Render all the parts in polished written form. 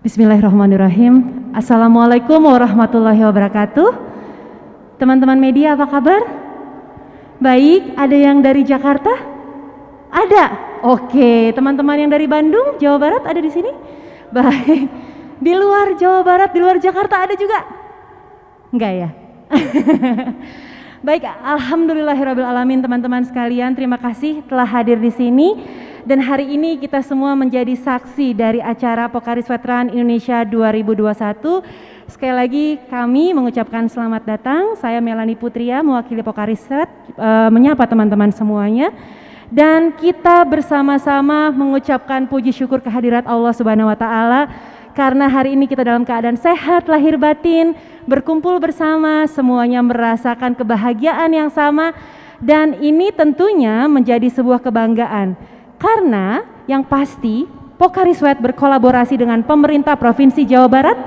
Bismillahirrahmanirrahim. Assalamualaikum warahmatullahi wabarakatuh. Teman-teman media apa kabar? Baik, ada yang dari Jakarta? Ada? Oke, teman-teman yang dari Bandung, Jawa Barat ada di sini? Baik. Di luar Jawa Barat, di luar Jakarta ada juga? Enggak ya? Baik, alhamdulillahirrabbilalamin teman-teman sekalian, terima kasih telah hadir di sini. Dan hari ini kita semua menjadi saksi dari acara Pokaris Veteran Indonesia 2021. Sekali lagi kami mengucapkan selamat datang. Saya Melani Putria mewakili Pokaris Vet, menyapa teman-teman semuanya. Dan kita bersama-sama mengucapkan puji syukur kehadirat Allah Subhanahu wa taala karena hari ini kita dalam keadaan sehat lahir batin, berkumpul bersama, semuanya merasakan kebahagiaan yang sama, dan ini tentunya menjadi sebuah kebanggaan. Karena yang pasti Pokaris Vet berkolaborasi dengan pemerintah Provinsi Jawa Barat,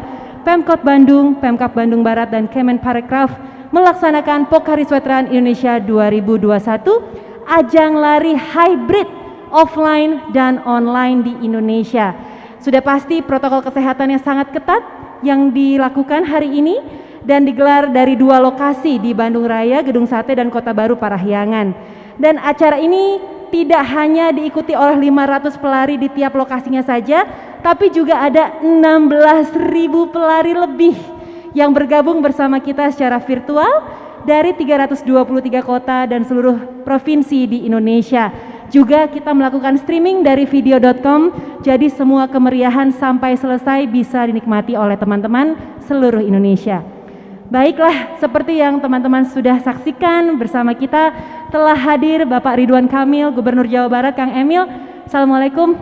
Pemkot Bandung, Pemkab Bandung Barat, dan Kemenparekraf melaksanakan Pokaris Veteran Indonesia 2021, ajang lari hybrid offline dan online di Indonesia. Sudah pasti protokol kesehatan yang sangat ketat yang dilakukan hari ini dan digelar dari 2 lokasi di Bandung Raya, Gedung Sate, dan Kota Baru Parahyangan. Dan acara ini tidak hanya diikuti oleh 500 pelari di tiap lokasinya saja, tapi juga ada 16.000 pelari lebih yang bergabung bersama kita secara virtual dari 323 kota dan seluruh provinsi di Indonesia. Juga kita melakukan streaming dari video.com, jadi semua kemeriahan sampai selesai bisa dinikmati oleh teman-teman seluruh Indonesia. Baiklah, seperti yang teman-teman sudah saksikan, bersama kita telah hadir Bapak Ridwan Kamil, Gubernur Jawa Barat. Kang Emil, Assalamualaikum.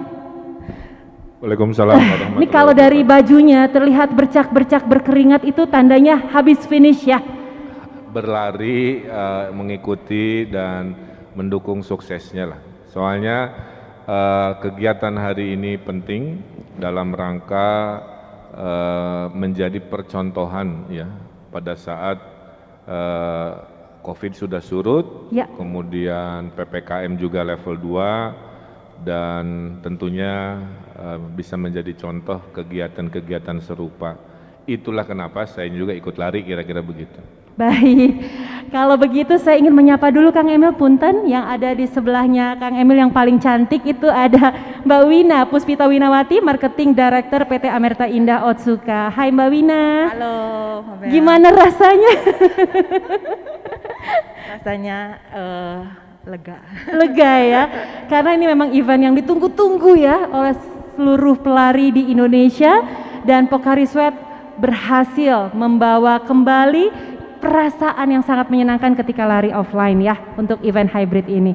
Waalaikumsalam warahmatullahi wabarakatuh. Ini kalau dari bajunya terlihat bercak-bercak berkeringat, itu tandanya habis finish ya? Berlari, mengikuti dan mendukung suksesnya lah. Soalnya kegiatan hari ini penting dalam rangka menjadi percontohan ya pada saat COVID sudah surut, ya. Kemudian PPKM juga level 2, dan tentunya bisa menjadi contoh kegiatan-kegiatan serupa. Itulah kenapa saya juga ikut lari, kira-kira begitu. Baik, kalau begitu saya ingin menyapa dulu Kang Emil, punten, yang ada di sebelahnya Kang Emil yang paling cantik itu ada Mbak Wina Puspita Winawati, Marketing Director PT Amerta Indah Otsuka. Hai Mbak Wina. Halo Mbak Bel. Gimana rasanya? Rasanya lega. Lega ya, karena ini memang event yang ditunggu-tunggu ya oleh seluruh pelari di Indonesia, dan Pokaris Vet berhasil membawa kembali perasaan yang sangat menyenangkan ketika lari offline ya untuk event hybrid ini.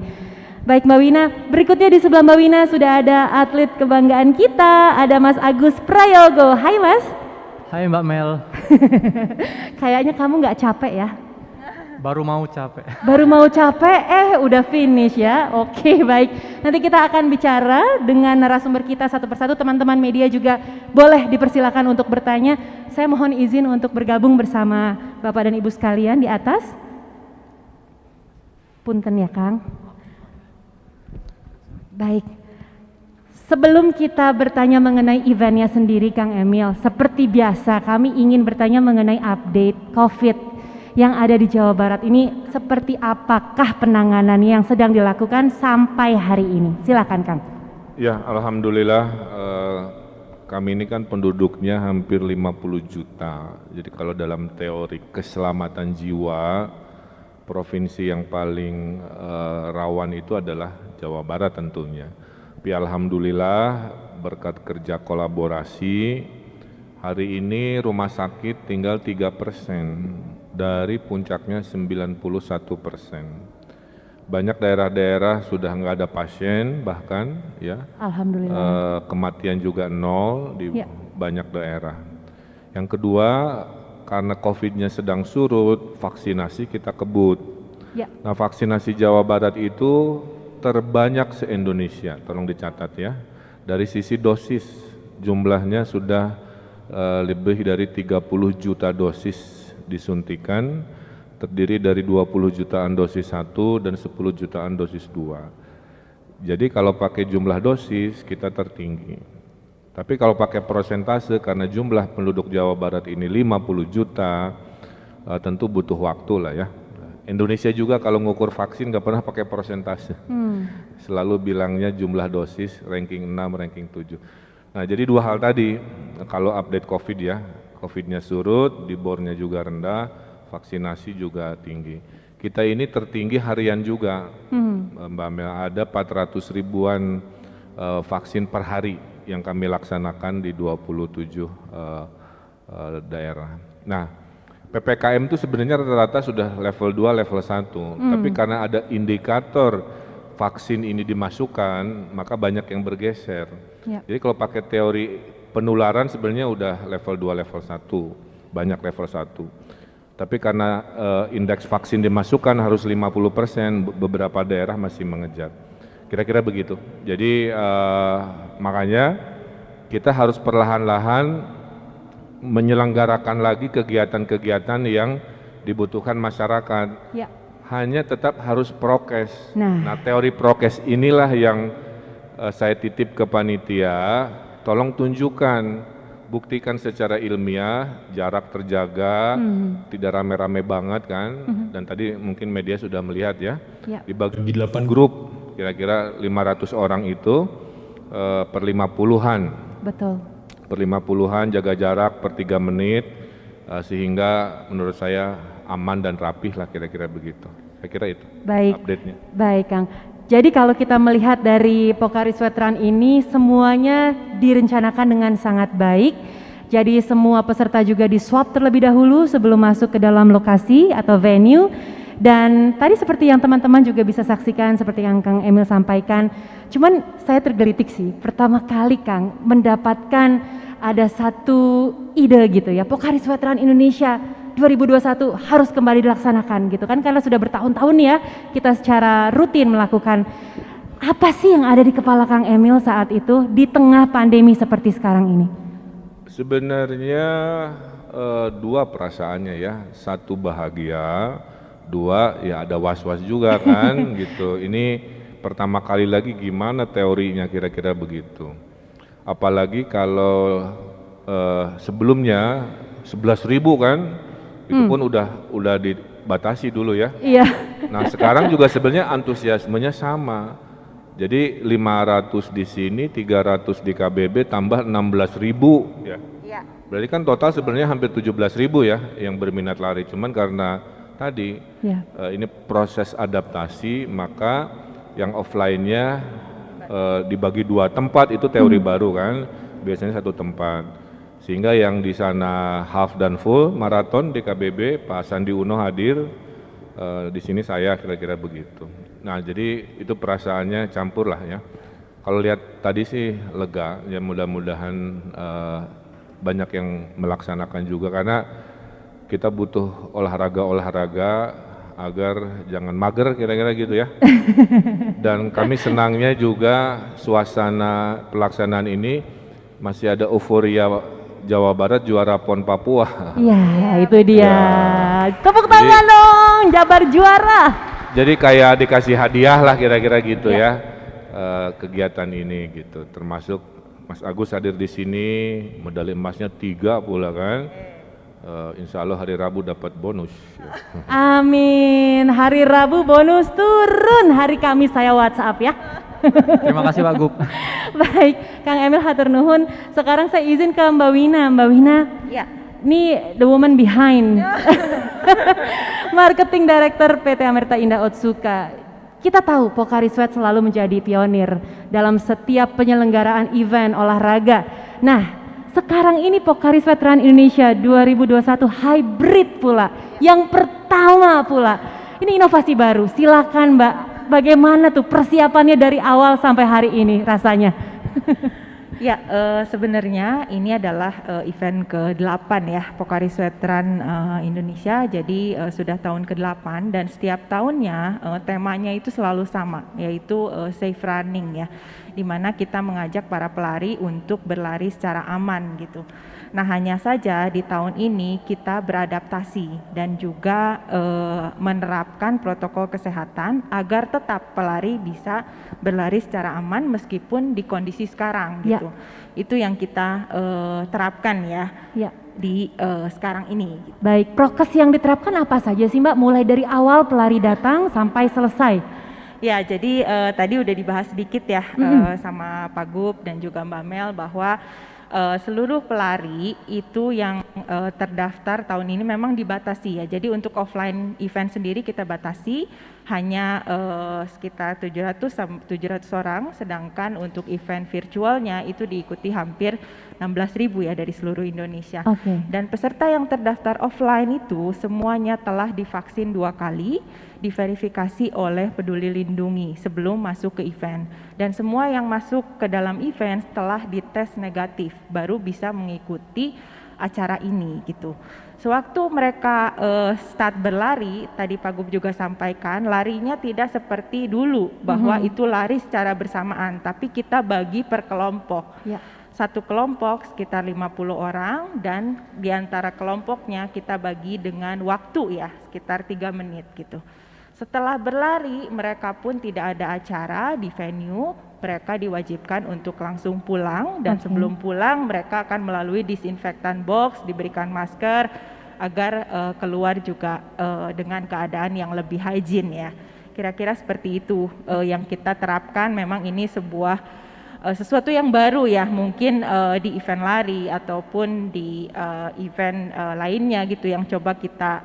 Baik Mbak Wina, berikutnya di sebelah Mbak Wina sudah ada atlet kebanggaan kita, ada Mas Agus Prayogo. Hai Mas. Hai Mbak Mel. Kayaknya kamu nggak capek ya? Baru mau capek. Baru mau capek, udah finish ya. Oke, baik. Nanti kita akan bicara dengan narasumber kita satu persatu. Teman-teman media juga boleh dipersilakan untuk bertanya. Saya mohon izin untuk bergabung bersama Bapak dan Ibu sekalian di atas. Punten ya Kang. Baik. Sebelum kita bertanya mengenai eventnya sendiri Kang Emil, seperti biasa kami ingin bertanya mengenai update COVID yang ada di Jawa Barat ini. Seperti apakah penanganan yang sedang dilakukan sampai hari ini? Silakan Kang. Ya, alhamdulillah kami ini kan penduduknya hampir 50 juta. Jadi kalau dalam teori keselamatan jiwa, provinsi yang paling rawan itu adalah Jawa Barat tentunya. Tapi alhamdulillah berkat kerja kolaborasi, hari ini rumah sakit tinggal 3%. Dari puncaknya 91%. Banyak daerah-daerah sudah nggak ada pasien bahkan ya. Alhamdulillah. Kematian juga 0 di banyak daerah. Yang kedua, karena COVID-nya sedang surut, vaksinasi kita kebut. Ya. Nah, vaksinasi Jawa Barat itu terbanyak se-Indonesia, tolong dicatat ya. Dari sisi dosis, jumlahnya sudah lebih dari 30 juta dosis disuntikan, terdiri dari 20 jutaan dosis 1 dan 10 jutaan dosis 2. Jadi kalau pakai jumlah dosis kita tertinggi. Tapi kalau pakai persentase karena jumlah penduduk Jawa Barat ini 50 juta, tentu butuh waktu lah ya. Indonesia juga kalau ngukur vaksin nggak pernah pakai persentase. Selalu bilangnya jumlah dosis, ranking 6, ranking 7. Nah jadi dua hal tadi, kalau update COVID ya, COVID-nya surut, dibornya juga rendah, vaksinasi juga tinggi. Kita ini tertinggi harian juga, Mbak Mel, ada 400 ribuan vaksin per hari yang kami laksanakan di 27 daerah. Nah, PPKM itu sebenarnya rata-rata sudah level 2, level 1, tapi karena ada indikator vaksin ini dimasukkan, maka banyak yang bergeser. Jadi kalau pakai teori penularan sebenarnya udah level 2, level 1, banyak level 1. Tapi karena indeks vaksin dimasukkan harus 50%, beberapa daerah masih mengejar. Kira-kira begitu. Jadi makanya kita harus perlahan-lahan menyelenggarakan lagi kegiatan-kegiatan yang dibutuhkan masyarakat. Hanya tetap harus prokes. Nah, teori prokes inilah yang saya titip ke panitia, tolong tunjukkan, buktikan secara ilmiah, jarak terjaga, tidak rame-rame banget kan, dan tadi mungkin media sudah melihat ya, dibagi 8 grup, kira-kira 500 orang itu per 50-an. Betul. Per 50-an, jaga jarak per 3 menit, sehingga menurut saya aman dan rapih lah, kira-kira begitu. Saya kira itu update-nya. Baik Kang. Jadi kalau kita melihat dari Pocari Sweat Run ini semuanya direncanakan dengan sangat baik. Jadi semua peserta juga di swab terlebih dahulu sebelum masuk ke dalam lokasi atau venue. Dan tadi seperti yang teman-teman juga bisa saksikan, seperti yang Kang Emil sampaikan, cuman saya tergelitik sih, pertama kali Kang mendapatkan ada satu ide gitu ya, Pocari Sweat Run Indonesia 2021 harus kembali dilaksanakan gitu kan, karena sudah bertahun-tahun ya kita secara rutin melakukan. Apa sih yang ada di kepala Kang Emil saat itu di tengah pandemi seperti sekarang ini? Sebenarnya dua perasaannya ya, satu bahagia, dua ya ada was-was juga kan gitu. Ini pertama kali lagi gimana teorinya, kira-kira begitu. Apalagi kalau sebelumnya 11.000 kan, itu pun udah dibatasi dulu ya. Iya. Nah sekarang juga sebenarnya antusiasmenya sama. Jadi 500 di sini, 300 di KBB, tambah 16.000 ya. Berarti kan total sebenarnya hampir 17.000 ya yang berminat lari. Cuman karena tadi ini proses adaptasi, maka yang offline-nya dibagi 2 tempat, itu teori baru kan, biasanya 1 tempat, sehingga yang di sana half dan full maraton di KBB, Pak Sandi Uno hadir, di sini saya, kira-kira begitu. Nah jadi itu perasaannya campur lah ya. Kalau lihat tadi sih lega ya, mudah-mudahan banyak yang melaksanakan juga, karena kita butuh olahraga agar jangan mager, kira-kira gitu ya. Dan kami senangnya juga suasana pelaksanaan ini masih ada euforia Jawa Barat juara PON Papua. Iya, itu dia. Tepuk tangan dong, Jabar juara. Jadi kayak dikasih hadiah lah, kira-kira gitu ya. Kegiatan ini gitu. Termasuk Mas Agus hadir di sini, medali emasnya 3 pula kan. Insya Allah hari Rabu dapat bonus. Amin. Hari Rabu bonus turun, hari Kamis saya WhatsApp ya. Terima kasih Pak Gub. Baik, Kang Emil hatur nuhun. Sekarang saya izin ke Mbak Wina. Mbak Wina, ini the woman behind. Marketing Director PT Amerta Indah Otsuka. Kita tahu Pocari Sweat selalu menjadi pionir dalam setiap penyelenggaraan event olahraga. Nah, sekarang ini Pocari Sweat Run Indonesia 2021 hybrid pula, yang pertama pula. Ini inovasi baru. Silakan Mbak, bagaimana tuh persiapannya dari awal sampai hari ini rasanya? Ya, sebenarnya ini adalah event ke-8 ya, Pocari Sweat Run Indonesia. Jadi sudah tahun ke-8 dan setiap tahunnya temanya itu selalu sama, yaitu safe running ya, di mana kita mengajak para pelari untuk berlari secara aman gitu. Nah hanya saja di tahun ini kita beradaptasi dan juga menerapkan protokol kesehatan agar tetap pelari bisa berlari secara aman meskipun di kondisi sekarang gitu. Itu yang kita terapkan ya, di sekarang ini. Baik, prokes yang diterapkan apa saja sih Mbak, mulai dari awal pelari datang sampai selesai? Ya, jadi tadi udah dibahas sedikit ya sama Pak Gub dan juga Mbak Mel bahwa seluruh pelari itu yang terdaftar tahun ini memang dibatasi ya. Jadi untuk offline event sendiri kita batasi hanya sekitar 700 orang, sedangkan untuk event virtualnya itu diikuti hampir 16.000 ya dari seluruh Indonesia. Dan peserta yang terdaftar offline itu semuanya telah divaksin 2 kali, diverifikasi oleh Peduli Lindungi sebelum masuk ke event. Dan semua yang masuk ke dalam event telah dites negatif, baru bisa mengikuti acara ini gitu. Sewaktu mereka start berlari, tadi Pak Gub juga sampaikan, larinya tidak seperti dulu bahwa itu lari secara bersamaan, tapi kita bagi per kelompok. Satu kelompok sekitar 50 orang dan di antara kelompoknya kita bagi dengan waktu ya, sekitar 3 menit gitu. Setelah berlari, mereka pun tidak ada acara di venue, mereka diwajibkan untuk langsung pulang dan sebelum pulang mereka akan melalui disinfektan box, diberikan masker agar keluar juga dengan keadaan yang lebih hygiene ya. Kira-kira seperti itu yang kita terapkan. Memang ini sebuah sesuatu yang baru ya, mungkin di event lari ataupun di event lainnya gitu yang coba kita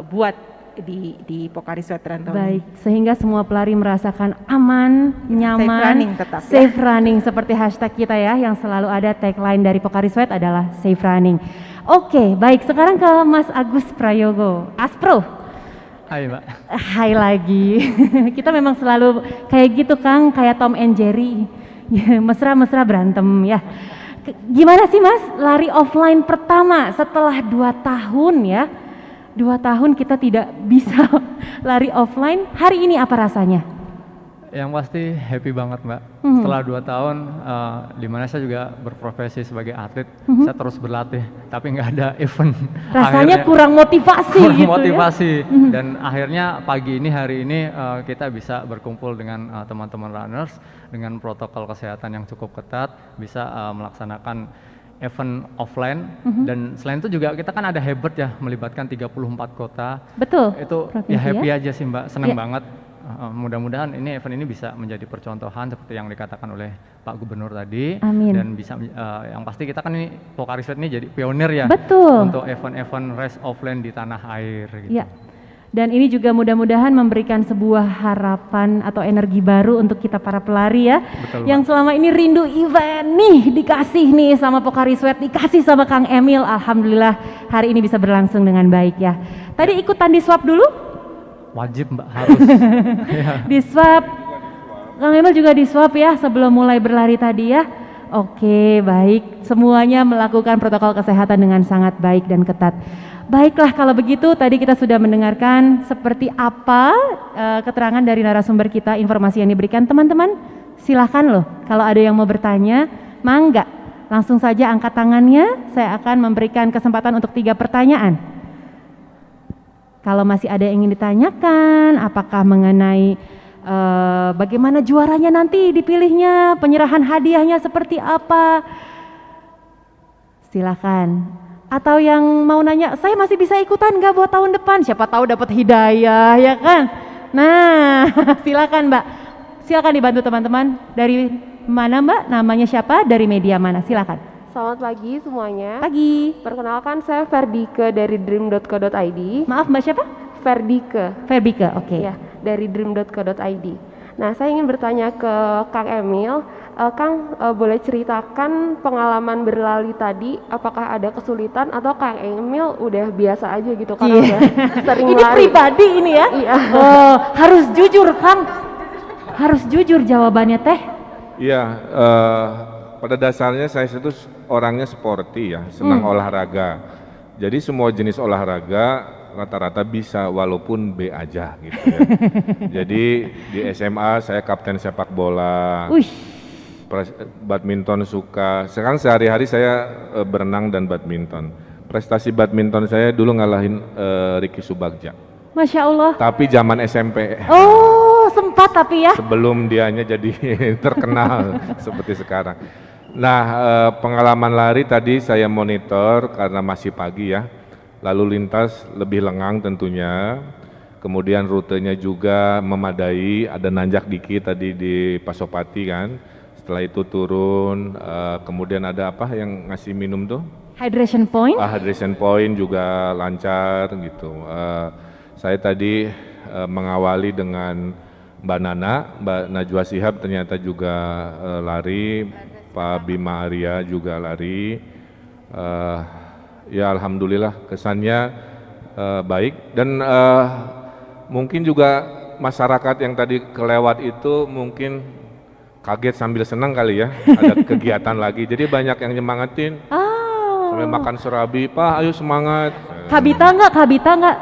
buat di Pocari Sweatran tahun ini. Baik, sehingga semua pelari merasakan aman, nyaman, safe running tetap safe running seperti hashtag kita ya, yang selalu ada tagline dari Pocari Sweat adalah safe running. Oke, baik, sekarang ke Mas Agus Prayogo, Aspro. Hai Mbak. Hai lagi. Kita memang selalu kayak gitu Kang, kayak Tom and Jerry, mesra-mesra berantem ya. Gimana sih Mas, lari offline pertama setelah 2 tahun ya? 2 tahun kita tidak bisa lari offline, hari ini apa rasanya? Yang pasti happy banget Mbak. Setelah 2 tahun, di mana saya juga berprofesi sebagai atlet, saya terus berlatih, tapi nggak ada event. Rasanya akhirnya, kurang motivasi kurang gitu motivasi. ya? Dan akhirnya pagi ini, hari ini kita bisa berkumpul dengan teman-teman runners dengan protokol kesehatan yang cukup ketat, bisa melaksanakan event offline dan selain itu juga kita kan ada Hebert ya, melibatkan 34 kota. Betul. Itu ya happy aja sih Mbak, seneng banget. Mudah-mudahan ini event ini bisa menjadi percontohan seperti yang dikatakan oleh Pak Gubernur tadi. Amin. Dan bisa yang pasti kita kan ini Pocari Sweat ini jadi pionir ya. Betul. Untuk event-event race offline di tanah air gitu. Ya. Dan ini juga mudah-mudahan memberikan sebuah harapan atau energi baru untuk kita para pelari ya. Betul, yang selama ini rindu event nih, dikasih nih sama Pocari Sweat, dikasih sama Kang Emil. Alhamdulillah hari ini bisa berlangsung dengan baik ya. Tadi ikutan di swab dulu? Wajib Mbak, harus. Di swab. Kang Emil juga di swab ya sebelum mulai berlari tadi ya. Oke, baik. Semuanya melakukan protokol kesehatan dengan sangat baik dan ketat. Baiklah, kalau begitu tadi kita sudah mendengarkan seperti apa keterangan dari narasumber kita, informasi yang diberikan. Teman-teman silahkan loh, kalau ada yang mau bertanya, mangga langsung saja angkat tangannya, saya akan memberikan kesempatan untuk 3 pertanyaan. Kalau masih ada yang ingin ditanyakan, apakah mengenai bagaimana juaranya nanti dipilihnya, penyerahan hadiahnya seperti apa, silakan. Atau yang mau nanya, saya masih bisa ikutan nggak buat tahun depan? Siapa tahu dapat hidayah, ya kan? Nah, silakan Mbak. Silakan dibantu teman-teman. Dari mana Mbak? Namanya siapa? Dari media mana? Silakan. Selamat pagi semuanya. Pagi. Perkenalkan saya Ferdike dari dream.co.id. Maaf Mbak siapa? Ferdike. Ferdike, oke. Ya, dari dream.co.id. Nah, saya ingin bertanya ke Kang Emil. Kang, boleh ceritakan pengalaman berlari tadi, apakah ada kesulitan atau Kang Emil udah biasa aja gitu karena udah sering ini lari? Pribadi ini ya? Iya. Oh, harus jujur Kang, harus jujur jawabannya teh. Iya, pada dasarnya saya itu orangnya sporty ya, senang olahraga. Jadi semua jenis olahraga rata-rata bisa walaupun B aja gitu ya. Jadi di SMA saya kapten sepak bola. Badminton suka. Sekarang sehari-hari saya berenang dan badminton. Prestasi badminton saya dulu ngalahin Ricky Subagja. Masya Allah. Tapi zaman SMP. Oh, sempat pesat tapi ya. Sebelum dianya jadi terkenal seperti sekarang. Nah, pengalaman lari tadi saya monitor karena masih pagi ya. Lalu lintas lebih lengang tentunya. Kemudian rutenya juga memadai, ada nanjak dikit tadi di Pasopati kan. Setelah itu turun, kemudian ada apa yang ngasih minum tuh? Hydration point. Hydration point juga lancar gitu. Saya tadi mengawali dengan Mbak Nana, Mbak Najwa Shihab ternyata juga lari, Pak Bima Arya juga lari. Ya alhamdulillah kesannya baik dan mungkin juga masyarakat yang tadi kelewat itu mungkin kaget sambil senang kali ya, ada kegiatan lagi. Jadi banyak yang nyemangatin. Sampai makan surabi, Pak ayo semangat. Kabita nggak? Kabita nggak?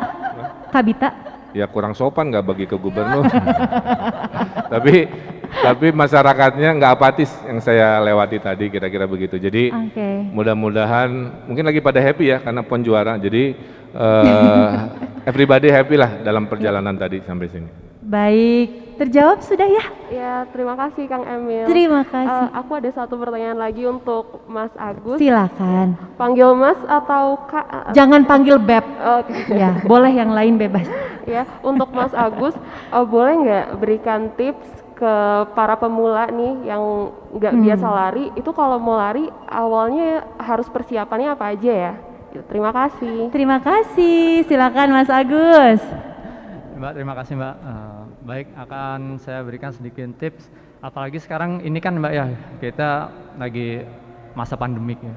Kabita? Ya kurang sopan nggak bagi ke gubernur. tapi masyarakatnya nggak apatis yang saya lewati tadi, kira-kira begitu. Jadi mudah-mudahan mungkin lagi pada happy ya karena pon juara. Jadi everybody happy lah dalam perjalanan tadi sampai sini. Baik, terjawab sudah ya? Ya, terima kasih Kang Emil. Terima kasih. Aku ada satu pertanyaan lagi untuk Mas Agus. Silakan. Panggil Mas atau Kak? Jangan panggil Beb. Oke. Ya, boleh yang lain bebas. Ya, untuk Mas Agus, boleh nggak berikan tips ke para pemula nih yang nggak biasa lari, itu kalau mau lari awalnya harus persiapannya apa aja ya? Terima kasih. Terima kasih, silakan Mas Agus. Mbak, terima kasih Mbak. Baik, akan saya berikan sedikit tips. Apalagi sekarang ini kan Mbak ya, kita lagi masa pandemik ya.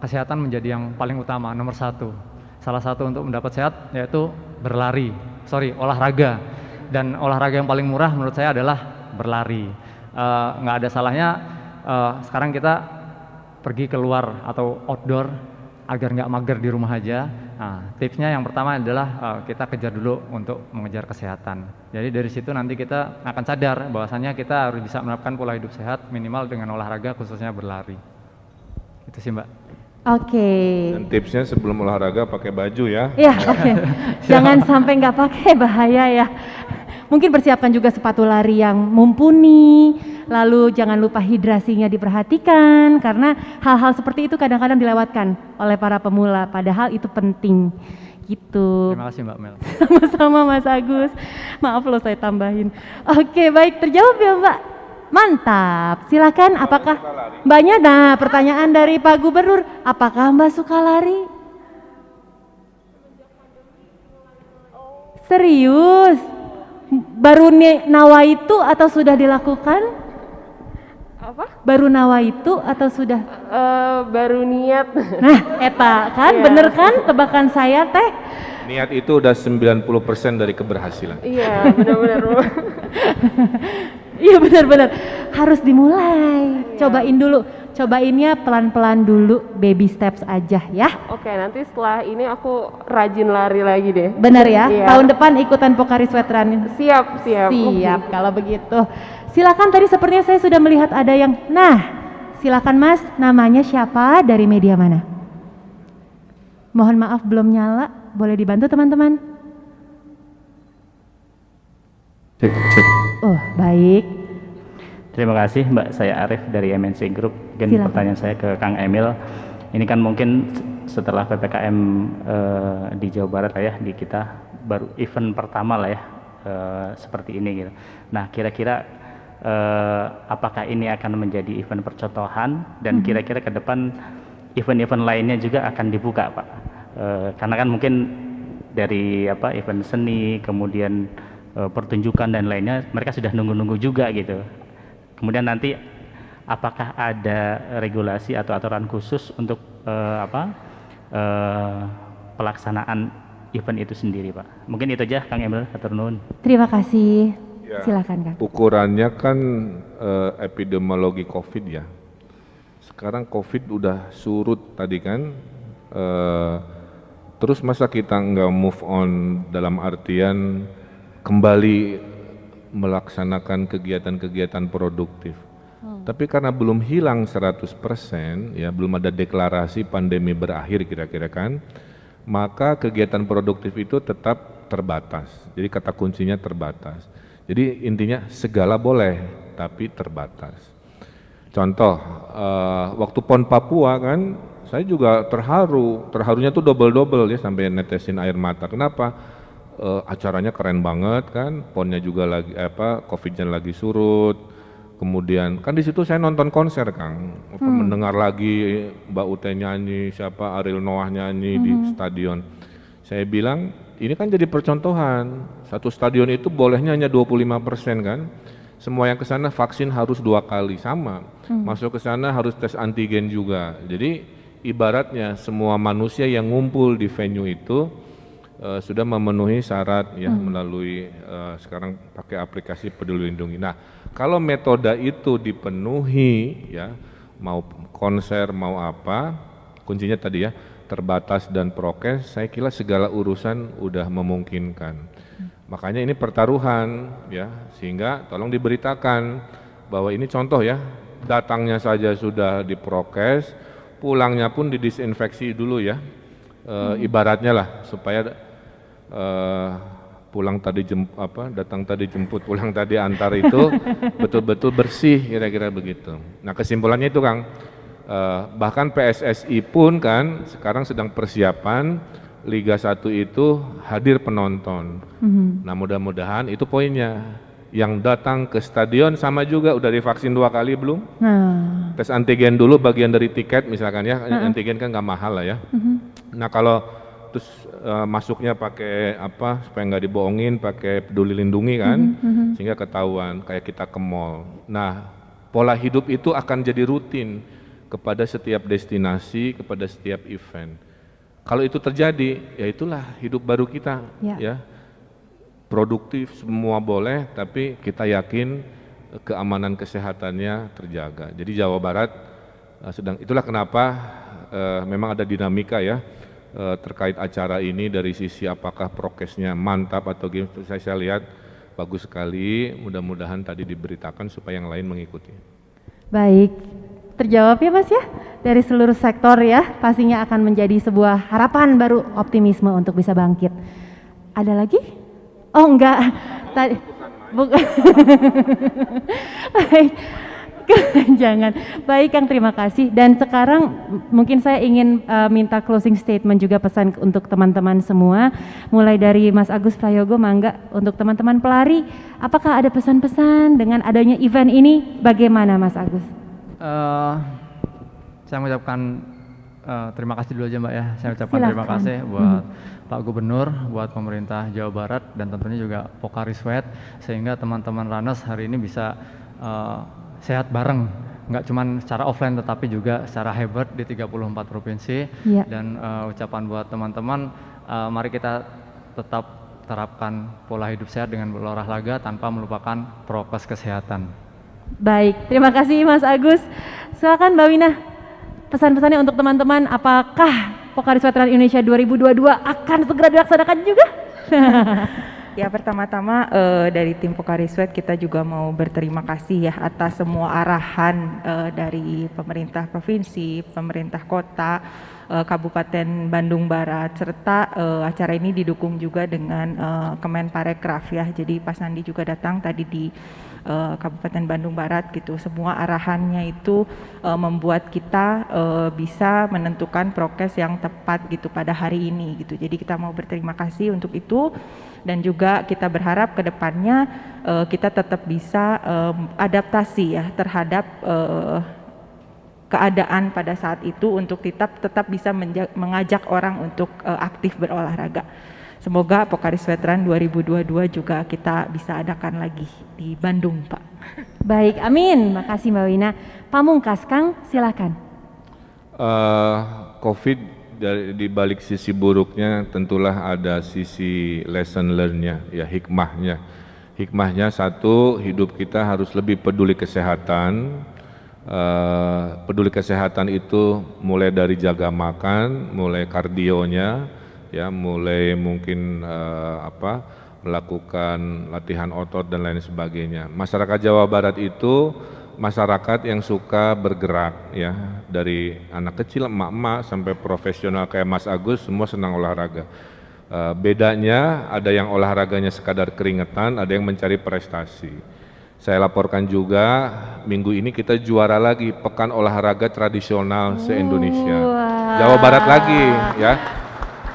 Kesehatan menjadi yang paling utama, nomor satu. Salah satu untuk mendapat sehat yaitu olahraga. Dan olahraga yang paling murah menurut saya adalah berlari. Nggak ada salahnya sekarang kita pergi keluar atau outdoor agar nggak mager di rumah aja. Nah, tipsnya yang pertama adalah kita kejar dulu untuk mengejar kesehatan. Jadi dari situ nanti kita akan sadar bahwasannya kita harus bisa menerapkan pola hidup sehat minimal dengan olahraga khususnya berlari. Itu sih Mbak. Oke. Dan tipsnya sebelum olahraga pakai baju ya. Iya, oke. Jangan sampai nggak pakai, bahaya ya. Mungkin persiapkan juga sepatu lari yang mumpuni, lalu jangan lupa hidrasinya diperhatikan, karena hal-hal seperti itu kadang-kadang dilewatkan oleh para pemula, padahal itu penting. Gitu. Terima kasih Mbak Mel. Sama-sama Mas Agus. Maaf loh saya tambahin. Oke, baik, terjawab ya Mbak? Mantap, silakan. Apakah Mbaknya? Nah, pertanyaan dari Pak Gubernur, apakah Mbak suka lari? Serius? Baru nawa itu atau sudah dilakukan? Apa? Baru nawa itu atau sudah? Baru niat. Nah, eta kan bener kan tebakan saya teh? Niat itu udah 90% dari keberhasilan. Iya, benar-benar. Iya benar-benar harus dimulai. Cobain dulu, cobainnya pelan-pelan dulu, baby steps aja ya. Oke, nanti setelah ini aku rajin lari lagi deh. Benar ya? Iya. Tahun depan ikutan Pokaris Veteran. Siap. Siap kalau begitu. Silakan, tadi sepertinya saya sudah melihat ada yang. Nah, silakan Mas, namanya siapa, dari media mana? Mohon maaf belum nyala, boleh dibantu teman-teman? Cek. Oh, baik. Terima kasih Mbak, saya Arif dari MNC Group. Mungkin pertanyaan saya ke Kang Emil. Ini kan mungkin setelah PPKM di Jawa Barat lah ya, di kita baru event pertama lah ya, seperti ini gitu. Nah, kira-kira apakah ini akan menjadi event percontohan dan kira-kira ke depan event-event lainnya juga akan dibuka Pak? Karena kan mungkin dari event seni, kemudian pertunjukan dan lainnya, mereka sudah nunggu-nunggu juga gitu. Kemudian nanti apakah ada regulasi atau aturan khusus untuk pelaksanaan event itu sendiri Pak? Mungkin itu aja Kang Emil, hatur nuhun. Terima kasih. Ya, silakan Kang. Ukurannya kan epidemiologi COVID ya. Sekarang COVID udah surut tadi kan. Terus masa kita nggak move on dalam artian kembali melaksanakan kegiatan-kegiatan produktif. Tapi karena belum hilang 100%, ya belum ada deklarasi pandemi berakhir kira-kira kan, maka kegiatan produktif itu tetap terbatas. Jadi kata kuncinya terbatas. Jadi intinya segala boleh, tapi terbatas. Contoh, waktu PON Papua kan, saya juga terharunya tuh double-double ya, sampai netesin air mata. Kenapa? Acaranya keren banget kan, PON-nya juga lagi COVID-nya lagi surut. Kemudian kan di situ saya nonton konser Kang, mendengar lagi Mbak Ute nyanyi, siapa Ariel Noah nyanyi di stadion. Saya bilang ini kan jadi percontohan, satu stadion itu bolehnya hanya 25% kan. Semua yang ke sana vaksin harus 2 kali sama. Masuk ke sana harus tes antigen juga. Jadi ibaratnya semua manusia yang ngumpul di venue itu sudah memenuhi syarat ya melalui sekarang pakai aplikasi Peduli Lindungi. Nah, kalau metode itu dipenuhi ya, mau konser mau apa, kuncinya tadi ya terbatas dan prokes, saya kira segala urusan udah memungkinkan. Makanya ini pertaruhan ya, sehingga tolong diberitakan bahwa ini contoh ya, datangnya saja sudah diprokes, pulangnya pun didisinfeksi dulu ya, ibaratnya lah supaya datang tadi jemput, pulang tadi antar itu betul-betul bersih kira-kira begitu. Nah kesimpulannya itu Kang, bahkan PSSI pun kan sekarang sedang persiapan Liga 1 itu hadir penonton. Nah mudah-mudahan itu poinnya, yang datang ke stadion sama juga udah divaksin 2 kali belum? Tes antigen dulu bagian dari tiket misalkan ya, antigen kan nggak mahal lah ya. Nah kalau terus masuknya pakai apa supaya nggak dibohongin, pakai Peduli Lindungi kan, sehingga ketahuan kayak kita ke mall. Nah pola hidup itu akan jadi rutin kepada setiap destinasi, kepada setiap event. Kalau itu terjadi, ya itulah hidup baru kita, ya. Produktif semua boleh, tapi kita yakin keamanan kesehatannya terjaga. Jadi Jawa Barat itulah kenapa memang ada dinamika ya terkait acara ini dari sisi apakah prokesnya mantap atau gimana. Saya lihat bagus sekali. Mudah-mudahan tadi diberitakan supaya yang lain mengikuti. Baik. Terjawab ya Mas ya, dari seluruh sektor ya, pastinya akan menjadi sebuah harapan baru, optimisme untuk bisa bangkit. Ada lagi? Oh enggak, tadi bukan. Baik, jangan. Baik Kang, terima kasih. Dan sekarang mungkin saya ingin minta closing statement juga, pesan untuk teman-teman semua, mulai dari Mas Agus Prayogo, mangga untuk teman-teman pelari, apakah ada pesan-pesan dengan adanya event ini, bagaimana Mas Agus? Saya mengucapkan terima kasih dulu aja Mbak ya. Saya ucapkan terima kasih buat Pak Gubernur, buat pemerintah Jawa Barat, dan tentunya juga Pocari Sweat, sehingga teman-teman runners hari ini bisa sehat bareng, nggak cuma secara offline tetapi juga secara hybrid di 34 provinsi. Dan ucapan buat teman-teman, mari kita tetap terapkan pola hidup sehat dengan berolahraga tanpa melupakan prokes kesehatan. Baik, terima kasih Mas Agus. Silakan Mbak Wina, pesan-pesannya untuk teman-teman, apakah Pocari Sweat Run Indonesia 2022 akan segera dilaksanakan juga? Ya, pertama-tama dari tim Pocari Sweat kita juga mau berterima kasih ya atas semua arahan dari pemerintah provinsi, pemerintah kota, Kabupaten Bandung Barat, serta acara ini didukung juga dengan Kemenparekraf ya. Jadi Pak Sandi juga datang tadi di Kabupaten Bandung Barat gitu. Semua arahannya itu membuat kita bisa menentukan prokes yang tepat gitu pada hari ini gitu. Jadi kita mau berterima kasih untuk itu, dan juga kita berharap ke depannya kita tetap bisa adaptasi ya terhadap keadaan pada saat itu untuk tetap bisa mengajak orang untuk aktif berolahraga. Semoga Pocari Sweat Run 2022 juga kita bisa adakan lagi di Bandung, Pak. Baik, amin. Makasih Mbak Wina. Pamungkas, Kang, silakan. COVID di balik sisi buruknya tentulah ada sisi lesson learn-nya, ya hikmahnya. Hikmahnya satu, hidup kita harus lebih peduli kesehatan. Peduli kesehatan itu mulai dari jaga makan, mulai kardionya, ya mulai mungkin melakukan latihan otot dan lain sebagainya. Masyarakat Jawa Barat itu masyarakat yang suka bergerak ya, dari anak kecil, emak-emak sampai profesional kayak Mas Agus, semua senang olahraga. Bedanya ada yang olahraganya sekadar keringetan, ada yang mencari prestasi. Saya laporkan juga minggu ini kita juara lagi Pekan Olahraga Tradisional se-Indonesia. Jawa Barat lagi ya.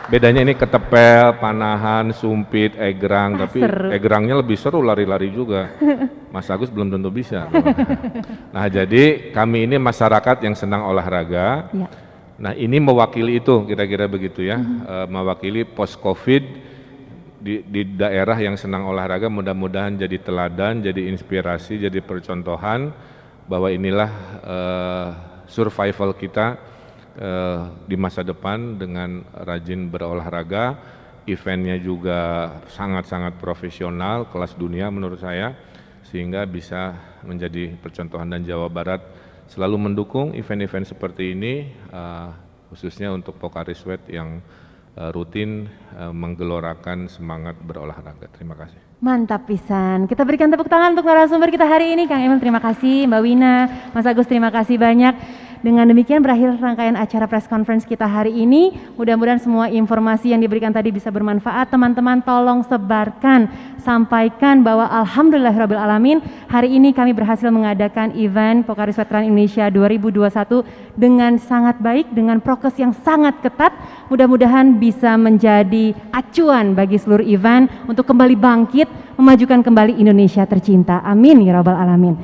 Bedanya ini ketepel, panahan, sumpit, egrang, tapi egrangnya lebih seru, lari-lari juga. Mas Agus belum tentu bisa. Nah, jadi kami ini masyarakat yang senang olahraga. Ya. Nah, ini mewakili itu, kira-kira begitu ya. Mewakili post-Covid di daerah yang senang olahraga, mudah-mudahan jadi teladan, jadi inspirasi, jadi percontohan bahwa inilah survival kita di masa depan dengan rajin berolahraga. Eventnya juga sangat-sangat profesional, kelas dunia menurut saya, sehingga bisa menjadi percontohan, dan Jawa Barat selalu mendukung event-event seperti ini, khususnya untuk Pokariswet yang rutin menggelorakan semangat berolahraga. Terima kasih. Mantap pisan. Kita berikan tepuk tangan untuk narasumber kita hari ini. Kang Emil terima kasih, Mbak Wina, Mas Agus terima kasih banyak. Dengan demikian berakhir rangkaian acara press conference kita hari ini. Mudah-mudahan semua informasi yang diberikan tadi bisa bermanfaat. Teman-teman tolong sebarkan, sampaikan bahwa alhamdulillahirabbil alamin hari ini kami berhasil mengadakan event Pokariswetran Indonesia 2021 dengan sangat baik, dengan prokes yang sangat ketat. Mudah-mudahan bisa menjadi acuan bagi seluruh event untuk kembali bangkit, memajukan kembali Indonesia tercinta. Amin ya rabbal alamin.